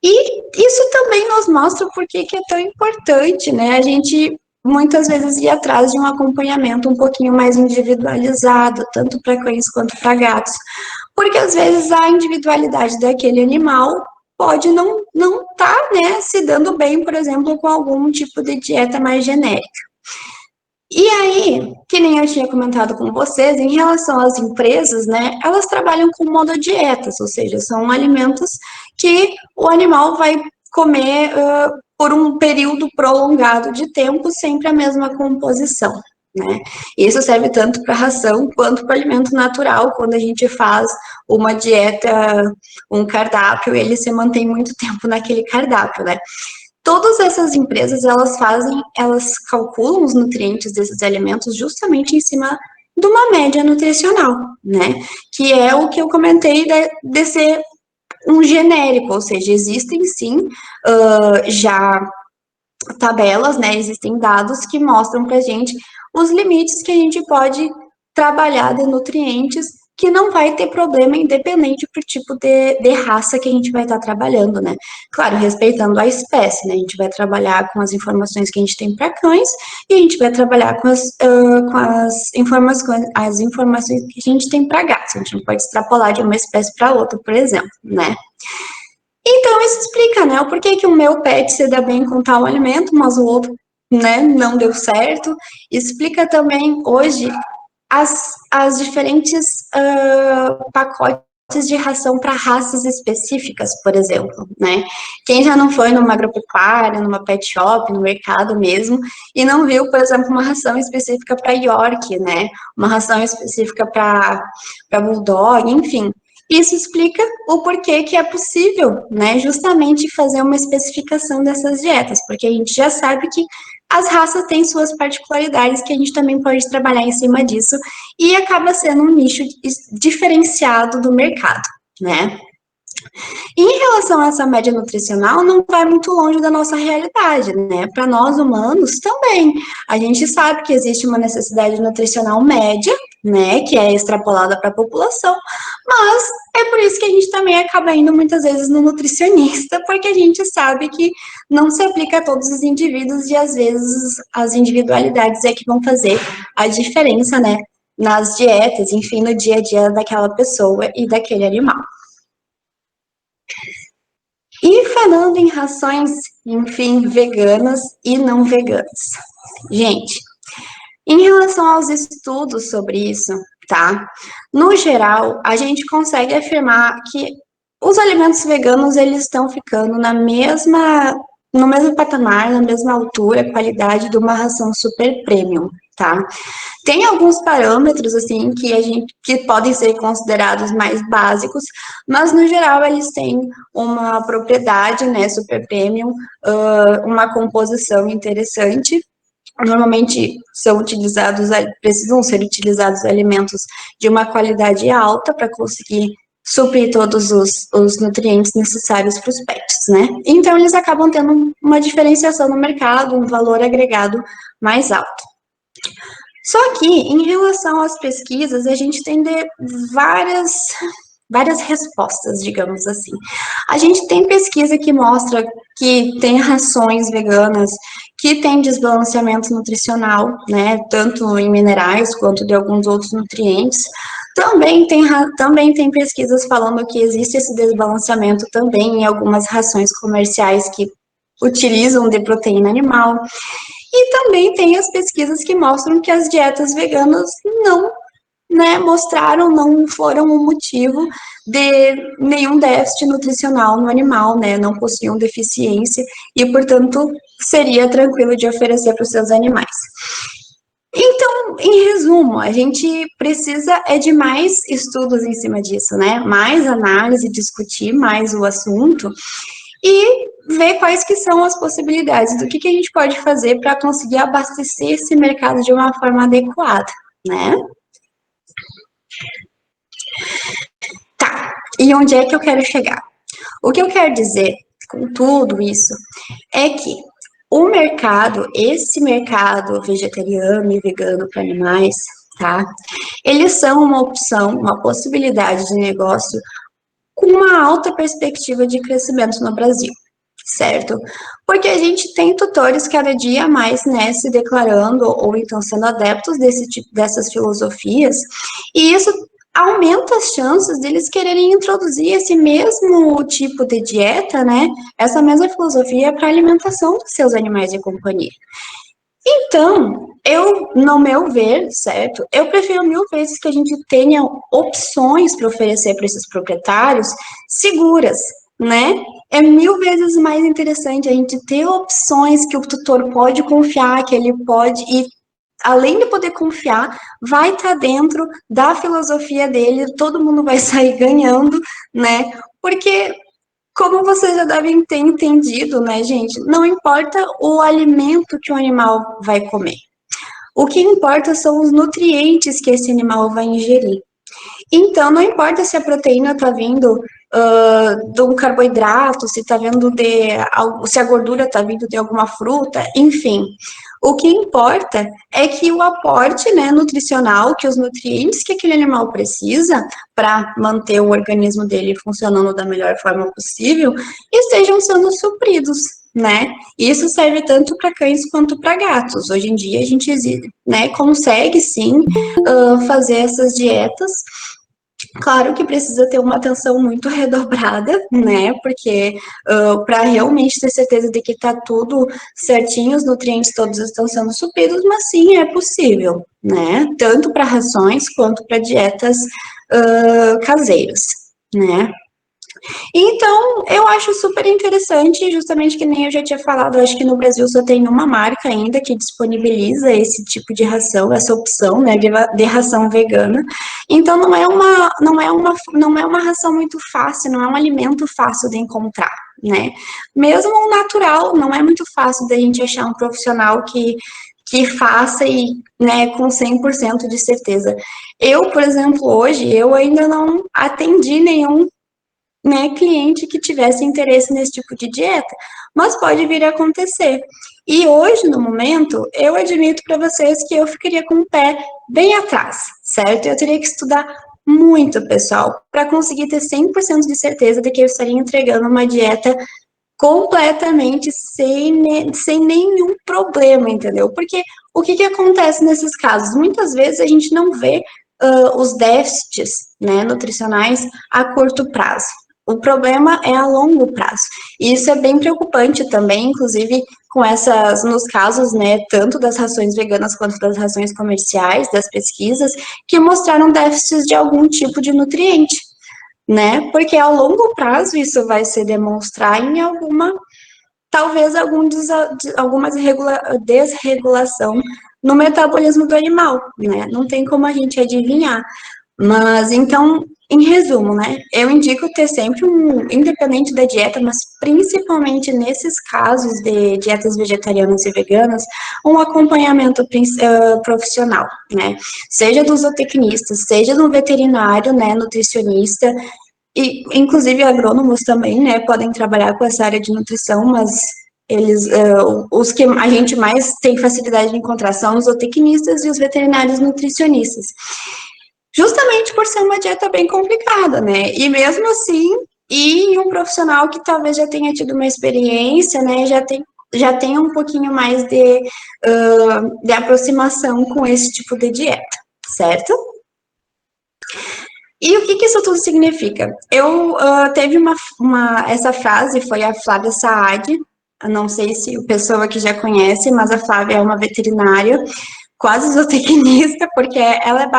E isso também nos mostra por que é tão importante, né, a gente muitas vezes ir atrás de um acompanhamento um pouquinho mais individualizado, tanto para cães quanto para gatos, porque às vezes a individualidade daquele animal pode não tá, né, se dando bem, por exemplo, com algum tipo de dieta mais genérica. E aí, que nem eu tinha comentado com vocês, em relação às empresas, né, elas trabalham com monodietas, ou seja, são alimentos que o animal vai comer por um período prolongado de tempo, sempre a mesma composição, né? Isso serve tanto para ração quanto para alimento natural, quando a gente faz uma dieta, um cardápio, ele se mantém muito tempo naquele cardápio, né? Todas essas empresas, elas calculam os nutrientes desses alimentos justamente em cima de uma média nutricional, né? Que é o que eu comentei de ser um genérico, ou seja, existem sim já tabelas, né? Existem dados que mostram para a gente os limites que a gente pode trabalhar de nutrientes que não vai ter problema independente do tipo de raça que a gente vai estar trabalhando, né? Claro, respeitando a espécie, né? A gente vai trabalhar com as informações que a gente tem para cães e a gente vai trabalhar com as informações que a gente tem para gatos. A gente não pode extrapolar de uma espécie para outra, por exemplo, né? Então, isso explica, né, o porquê que o meu pet se dá bem com tal alimento, mas o outro, né, não deu certo. Explica também, hoje, as diferentes pacotes de ração para raças específicas, por exemplo, né? Quem já não foi numa agropecuária, numa pet shop, no mercado mesmo, e não viu, por exemplo, uma ração específica para York, né? Uma ração específica para Bulldog, enfim. Isso explica o porquê que é possível, né, justamente fazer uma especificação dessas dietas, porque a gente já sabe que as raças têm suas particularidades que a gente também pode trabalhar em cima disso e acaba sendo um nicho diferenciado do mercado, né? Em relação a essa média nutricional, não vai muito longe da nossa realidade, né? Para nós humanos também. A gente sabe que existe uma necessidade nutricional média, né, que é extrapolada para a população, mas é por isso que a gente também acaba indo muitas vezes no nutricionista, porque a gente sabe que não se aplica a todos os indivíduos e às vezes as individualidades é que vão fazer a diferença, né, nas dietas, enfim, no dia a dia daquela pessoa e daquele animal. E falando em rações, enfim, veganas e não veganas. Gente, em relação aos estudos sobre isso, tá? No geral, a gente consegue afirmar que os alimentos veganos, eles estão ficando no mesmo patamar, na mesma altura, qualidade de uma ração super premium, tá? Tem alguns parâmetros, assim, que podem ser considerados mais básicos, mas, no geral, eles têm uma propriedade, né, super premium, uma composição interessante, normalmente precisam ser utilizados alimentos de uma qualidade alta para conseguir suprir todos os nutrientes necessários para os pets, né? Então, eles acabam tendo uma diferenciação no mercado, um valor agregado mais alto. Só que, em relação às pesquisas, a gente tem várias respostas, digamos assim. A gente tem pesquisa que mostra que tem rações veganas que tem desbalanceamento nutricional, né, tanto em minerais quanto de alguns outros nutrientes. Também tem pesquisas falando que existe esse desbalanceamento também em algumas rações comerciais que utilizam de proteína animal. E também tem as pesquisas que mostram que as dietas veganas não, né, não foram um motivo de nenhum déficit nutricional no animal, né, não possuíam deficiência e, portanto, seria tranquilo de oferecer para os seus animais. Então, em resumo, a gente precisa de mais estudos em cima disso, né, mais análise, discutir mais o assunto e ver quais que são as possibilidades do que a gente pode fazer para conseguir abastecer esse mercado de uma forma adequada, né? Tá, e onde é que eu quero chegar? O que eu quero dizer com tudo isso é que esse mercado vegetariano e vegano para animais, tá? Eles são uma opção, uma possibilidade de negócio com uma alta perspectiva de crescimento no Brasil, certo? Porque a gente tem tutores cada dia mais, né, se declarando ou então sendo adeptos dessas filosofias, e isso aumenta as chances deles quererem introduzir esse mesmo tipo de dieta, né, essa mesma filosofia para a alimentação dos seus animais de companhia. Então, no meu ver, certo, eu prefiro mil vezes que a gente tenha opções para oferecer para esses proprietários seguras, né? É mil vezes mais interessante a gente ter opções que o tutor pode confiar, que ele pode, e além de poder confiar, vai estar dentro da filosofia dele, todo mundo vai sair ganhando, né? Porque como vocês já devem ter entendido, né, gente? Não importa o alimento que o animal vai comer. O que importa são os nutrientes que esse animal vai ingerir. Então, não importa se a proteína está vindo de um carboidrato, se está vindo se a gordura está vindo de alguma fruta, enfim. O que importa é que o aporte, né, nutricional, que os nutrientes que aquele animal precisa para manter o organismo dele funcionando da melhor forma possível, estejam sendo supridos, né? Isso serve tanto para cães quanto para gatos. Hoje em dia a gente, né, consegue sim fazer essas dietas. Claro que precisa ter uma atenção muito redobrada, né? Porque para realmente ter certeza de que está tudo certinho, os nutrientes todos estão sendo supridos, mas sim é possível, né? Tanto para rações quanto para dietas caseiras, né? Então, eu acho super interessante, justamente que nem eu já tinha falado, eu acho que no Brasil só tem uma marca ainda que disponibiliza esse tipo de ração, essa opção, né, de ração vegana. Então, não é uma ração muito fácil, não é um alimento fácil de encontrar, né? Mesmo o natural, não é muito fácil da gente achar um profissional que faça e, né, com 100% de certeza. Eu, por exemplo, hoje, eu ainda não atendi nenhum, né, cliente que tivesse interesse nesse tipo de dieta, mas pode vir a acontecer. E hoje, no momento, eu admito para vocês que eu ficaria com o pé bem atrás, certo? Eu teria que estudar muito, pessoal, para conseguir ter 100% de certeza de que eu estaria entregando uma dieta completamente sem nenhum problema, entendeu? Porque o que acontece nesses casos? Muitas vezes a gente não vê os déficits, né, nutricionais a curto prazo. O problema é a longo prazo. E isso é bem preocupante também, inclusive nos casos, né, tanto das rações veganas quanto das rações comerciais, das pesquisas, que mostraram déficits de algum tipo de nutriente, né? Porque a longo prazo isso vai se demonstrar em talvez alguma desregulação no metabolismo do animal, né? Não tem como a gente adivinhar. Mas, então, em resumo, né, eu indico ter sempre independente da dieta, mas principalmente nesses casos de dietas vegetarianas e veganas, um acompanhamento profissional, né, seja do zootecnista, seja no veterinário, né, nutricionista, e inclusive agrônomos também, né, podem trabalhar com essa área de nutrição, mas eles, os que a gente mais tem facilidade de encontrar são os zootecnistas e os veterinários nutricionistas. Justamente por ser uma dieta bem complicada, né? E mesmo assim, e um profissional que talvez já tenha tido uma experiência, né? Já tem um pouquinho mais de aproximação com esse tipo de dieta, certo? E o que, que isso tudo significa? Eu teve essa frase, foi a Flávia Saad, não sei se o pessoal aqui já conhece, mas a Flávia é uma veterinária, quase zootecnista, porque ela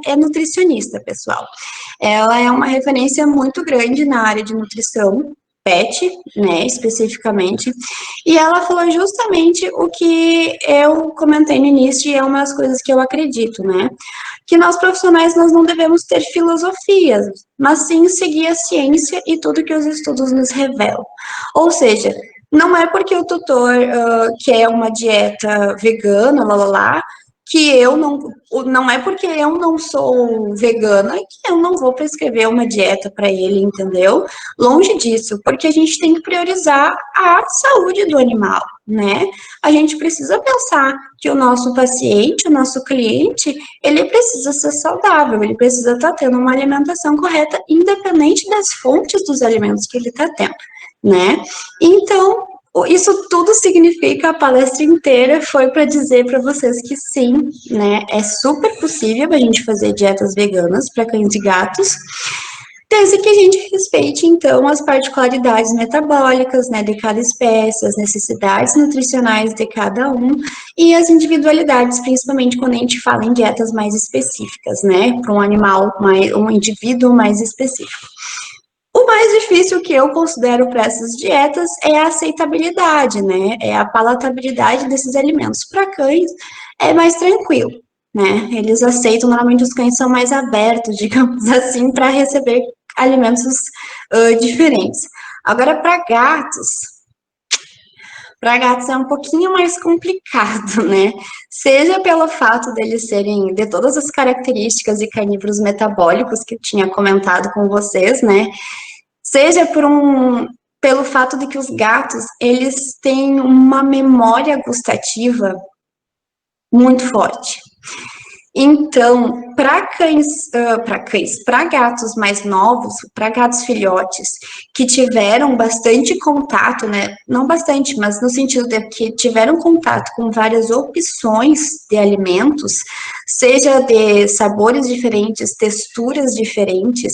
é nutricionista, pessoal. Ela é uma referência muito grande na área de nutrição, PET, né, especificamente, e ela falou justamente o que eu comentei no início, e é uma das coisas que eu acredito, né, que nós profissionais nós não devemos ter filosofias, mas sim seguir a ciência e tudo que os estudos nos revelam. Ou seja, não é porque o tutor quer uma dieta vegana, lá, que eu não é porque eu não sou vegana que eu não vou prescrever uma dieta para ele, entendeu? Longe disso, porque a gente tem que priorizar a saúde do animal, né? A gente precisa pensar que o nosso paciente, o nosso cliente, ele precisa ser saudável, ele precisa estar tendo uma alimentação correta, independente das fontes dos alimentos que ele está tendo, né? Então, isso tudo significa, a palestra inteira foi para dizer para vocês que sim, né, é super possível a gente fazer dietas veganas para cães e gatos, desde que a gente respeite, então, as particularidades metabólicas, né, de cada espécie, as necessidades nutricionais de cada um e as individualidades, principalmente quando a gente fala em dietas mais específicas, né, para um animal, um indivíduo mais específico. O mais difícil que eu considero para essas dietas é a aceitabilidade, né? É a palatabilidade desses alimentos. Para cães é mais tranquilo, né? Eles aceitam, normalmente os cães são mais abertos, digamos assim, para receber alimentos diferentes. Agora, para gatos é um pouquinho mais complicado, né? Seja pelo fato deles serem de todas as características e carnívoros metabólicos que eu tinha comentado com vocês, né? Seja pelo fato de que os gatos, eles têm uma memória gustativa muito forte. Então, para gatos mais novos, para gatos filhotes que tiveram bastante contato, né? Não bastante, mas no sentido de que tiveram contato com várias opções de alimentos, seja de sabores diferentes, texturas diferentes,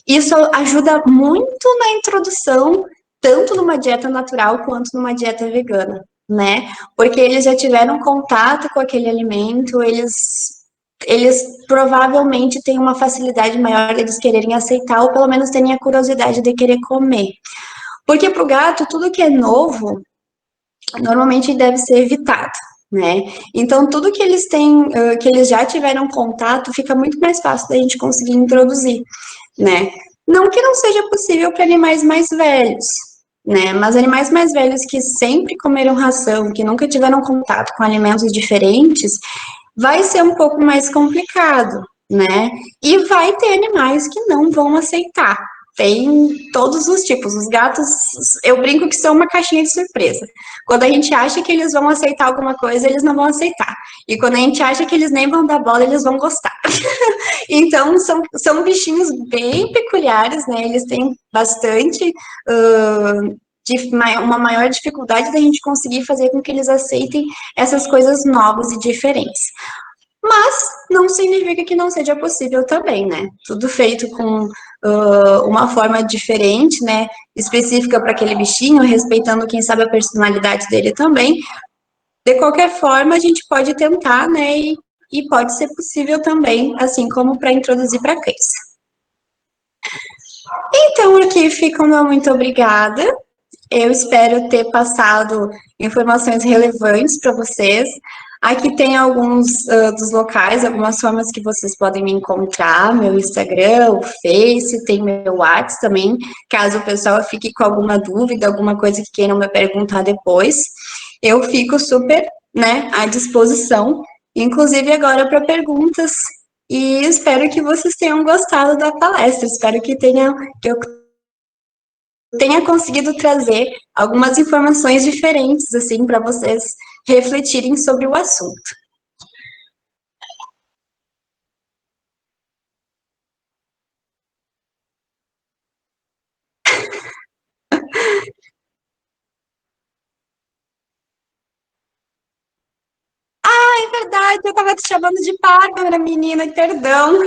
isso ajuda muito na introdução, tanto numa dieta natural quanto numa dieta vegana, né? Porque eles já tiveram contato com aquele alimento, eles provavelmente têm uma facilidade maior de eles quererem aceitar, ou pelo menos terem a curiosidade de querer comer. Porque para o gato, tudo que é novo, normalmente deve ser evitado, né? Então, tudo que eles têm, que eles já tiveram contato, fica muito mais fácil da gente conseguir introduzir, né? Não que não seja possível para animais mais velhos, né? Mas animais mais velhos que sempre comeram ração, que nunca tiveram contato com alimentos diferentes, vai ser um pouco mais complicado, né? E vai ter animais que não vão aceitar. Tem todos os tipos. Os gatos, eu brinco que são uma caixinha de surpresa. Quando a gente acha que eles vão aceitar alguma coisa, eles não vão aceitar. E quando a gente acha que eles nem vão dar bola, eles vão gostar. Então, são bichinhos bem peculiares, né? Eles têm bastante uma maior dificuldade da gente conseguir fazer com que eles aceitem essas coisas novas e diferentes. Mas não significa que não seja possível também, né? Tudo feito com uma forma diferente, né? Específica para aquele bichinho, respeitando, quem sabe, a personalidade dele também. De qualquer forma, a gente pode tentar, né? E pode ser possível também, assim como para introduzir para cães. Então, aqui fica o meu muito obrigada. Eu espero ter passado informações relevantes para vocês. Aqui tem alguns dos locais, algumas formas que vocês podem me encontrar, meu Instagram, o Face, tem meu WhatsApp também, caso o pessoal fique com alguma dúvida, alguma coisa que queiram me perguntar depois, eu fico super, né, à disposição, inclusive agora para perguntas, e espero que vocês tenham gostado da palestra, espero que eu tenha conseguido trazer algumas informações diferentes, assim, para vocês refletirem sobre o assunto. É verdade, eu estava te chamando de Bárbara, menina, perdão.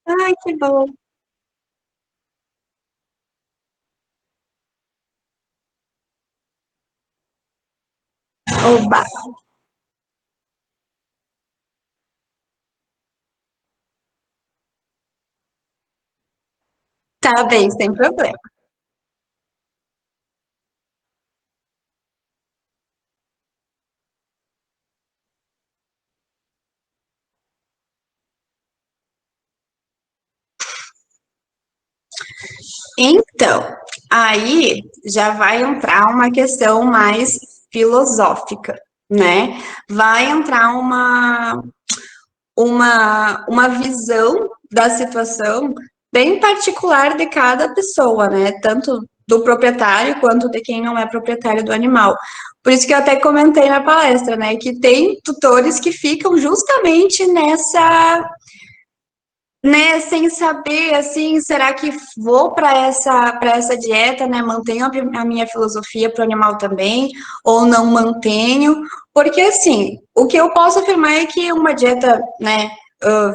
Ai, que bom. Oba, tá bem, sem problema. Então, aí já vai entrar uma questão mais filosófica, né? Vai entrar uma visão da situação bem particular de cada pessoa, né? Tanto do proprietário quanto de quem não é proprietário do animal. Por isso que eu até comentei na palestra, né? Que tem tutores que ficam justamente sem saber assim, será que vou para essa dieta, né? Mantenho a minha filosofia para o animal também ou não mantenho? Porque assim, o que eu posso afirmar é que uma dieta, né,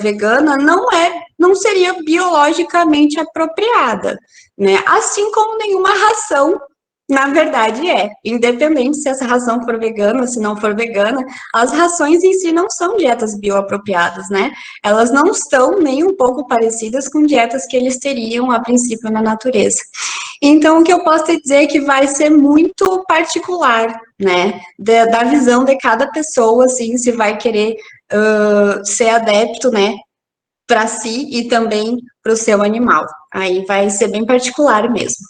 vegana não seria biologicamente apropriada, né? Assim como nenhuma ração na verdade independente se essa ração for vegana, se não for vegana, as rações em si não são dietas bioapropriadas, né? Elas não estão nem um pouco parecidas com dietas que eles teriam a princípio na natureza. Então, o que eu posso te dizer é que vai ser muito particular, né, da visão de cada pessoa, assim, se vai querer ser adepto, né, para si e também para o seu animal. Aí vai ser bem particular mesmo.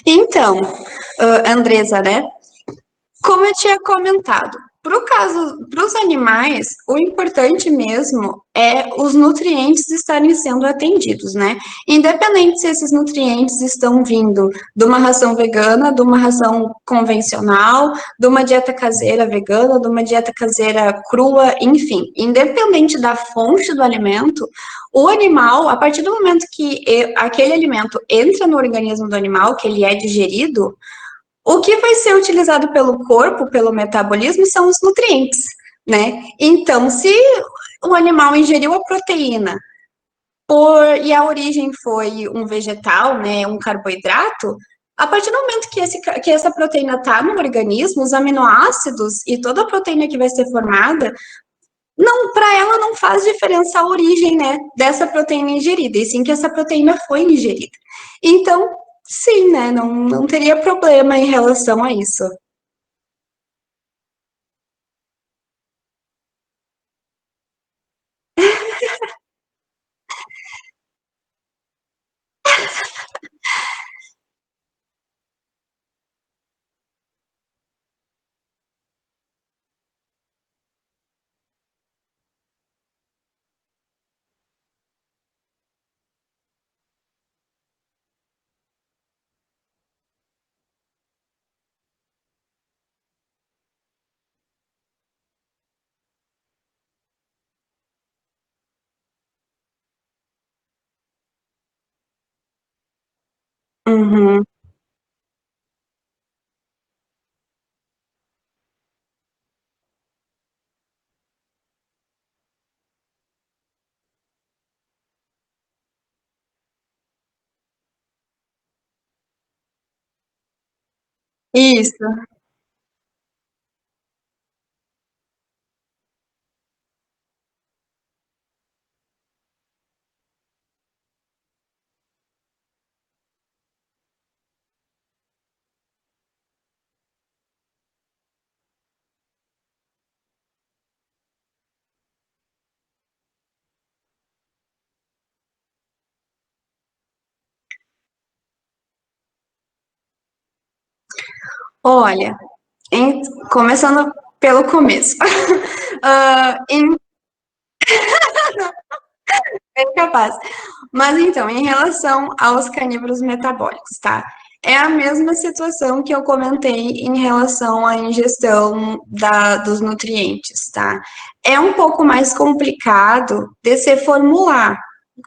Então, Andresa, né, como eu tinha comentado, para os animais, o importante mesmo é os nutrientes estarem sendo atendidos, né? Independente se esses nutrientes estão vindo de uma ração vegana, de uma ração convencional, de uma dieta caseira vegana, de uma dieta caseira crua, enfim, independente da fonte do alimento, o animal, a partir do momento que aquele alimento entra no organismo do animal, que ele é digerido, o que vai ser utilizado pelo corpo, pelo metabolismo, são os nutrientes, né? Então, se o animal ingeriu a proteína e a origem foi um vegetal, né, um carboidrato, a partir do momento que essa proteína está no organismo, os aminoácidos e toda a proteína que vai ser formada, não, para ela não faz diferença a origem, né, dessa proteína ingerida, e sim que essa proteína foi ingerida. Então, sim, né, não teria problema em relação a isso. Uhum. Isso. Olha, em- começando pelo começo. Em bem capaz. Mas então, em relação aos carnívoros metabólicos, tá? É a mesma situação que eu comentei em relação à ingestão dos nutrientes, tá? É um pouco mais complicado de se formular.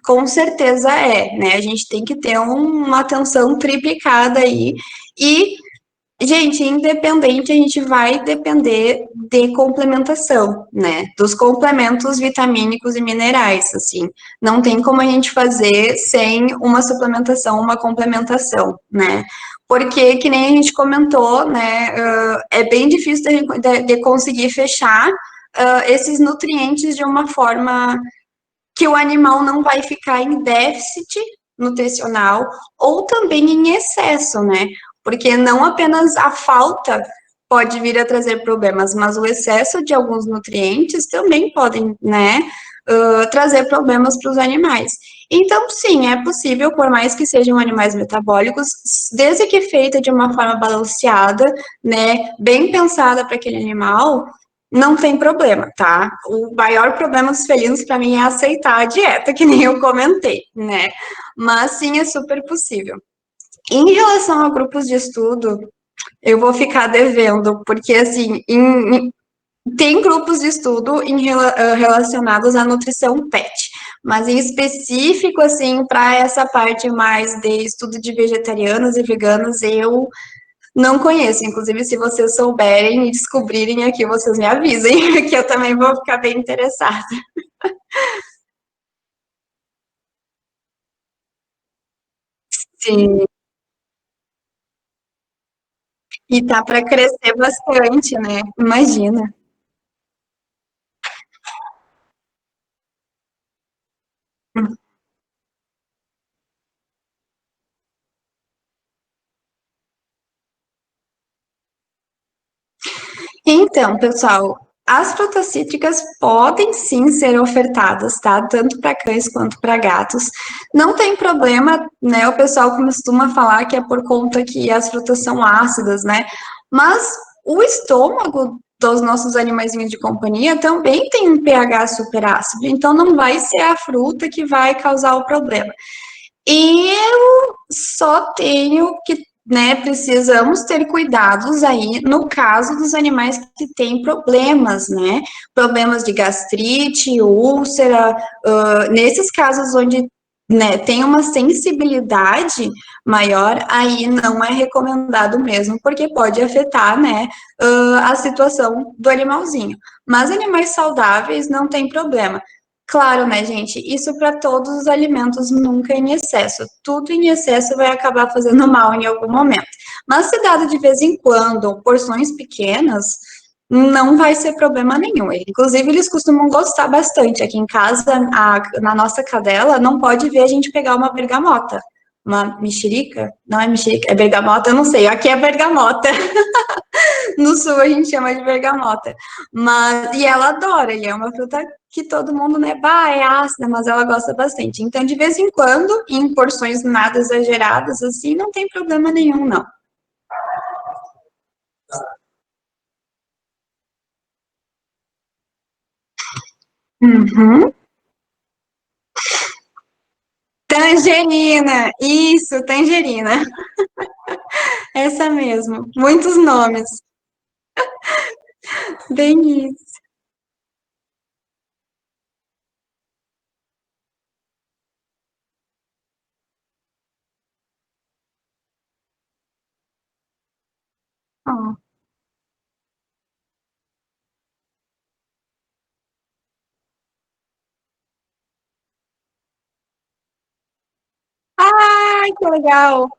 Com certeza é, né? A gente tem que ter uma atenção triplicada aí. E gente, independente, a gente vai depender de complementação, né? Dos complementos vitamínicos e minerais, assim. Não tem como a gente fazer sem uma suplementação, uma complementação, né? Porque, que nem a gente comentou, né? É bem difícil de conseguir fechar esses nutrientes de uma forma que o animal não vai ficar em déficit nutricional ou também em excesso, né? Porque não apenas a falta pode vir a trazer problemas, mas o excesso de alguns nutrientes também podem, né, trazer problemas para os animais. Então, sim, é possível, por mais que sejam animais metabólicos, desde que feita de uma forma balanceada, né, bem pensada para aquele animal, não tem problema, tá? O maior problema dos felinos para mim é aceitar a dieta, que nem eu comentei, né? Mas sim, é super possível. Em relação a grupos de estudo, eu vou ficar devendo, porque assim, tem grupos de estudo relacionados à nutrição PET, mas em específico, assim, para essa parte mais de estudo de vegetarianos e veganos, eu não conheço. Inclusive, se vocês souberem e descobrirem aqui, vocês me avisem, que eu também vou ficar bem interessada. Sim, e tá para crescer bastante, né? Imagina. Então, pessoal, as frutas cítricas podem sim ser ofertadas, tá? Tanto para cães quanto para gatos. Não tem problema, né? O pessoal costuma falar que é por conta que as frutas são ácidas, né? Mas o estômago dos nossos animaizinhos de companhia também tem um pH super ácido, então não vai ser a fruta que vai causar o problema. E eu só tenho que, né, precisamos ter cuidados aí no caso dos animais que têm problemas, né? Problemas de gastrite, úlcera, nesses casos onde, né, tem uma sensibilidade maior, aí não é recomendado mesmo, porque pode afetar, né, a situação do animalzinho. Mas animais saudáveis não tem problema. Claro, né, gente? Isso para todos os alimentos, nunca em excesso. Tudo em excesso vai acabar fazendo mal em algum momento. Mas se dado de vez em quando, porções pequenas, não vai ser problema nenhum. Inclusive, eles costumam gostar bastante. Aqui em casa, na nossa cadela, não pode ver a gente pegar uma bergamota. Uma mexerica? Não é mexerica, é bergamota, eu não sei. Aqui é bergamota. No sul a gente chama de bergamota. Mas, e ela adora, e é uma fruta que todo mundo, né, bah, é ácida, mas ela gosta bastante. Então, de vez em quando, em porções nada exageradas, assim, não tem problema nenhum, não. Uhum. Tangerina, isso, tangerina. Essa mesmo. Muitos nomes. Bem isso. Ó. Ai, que legal.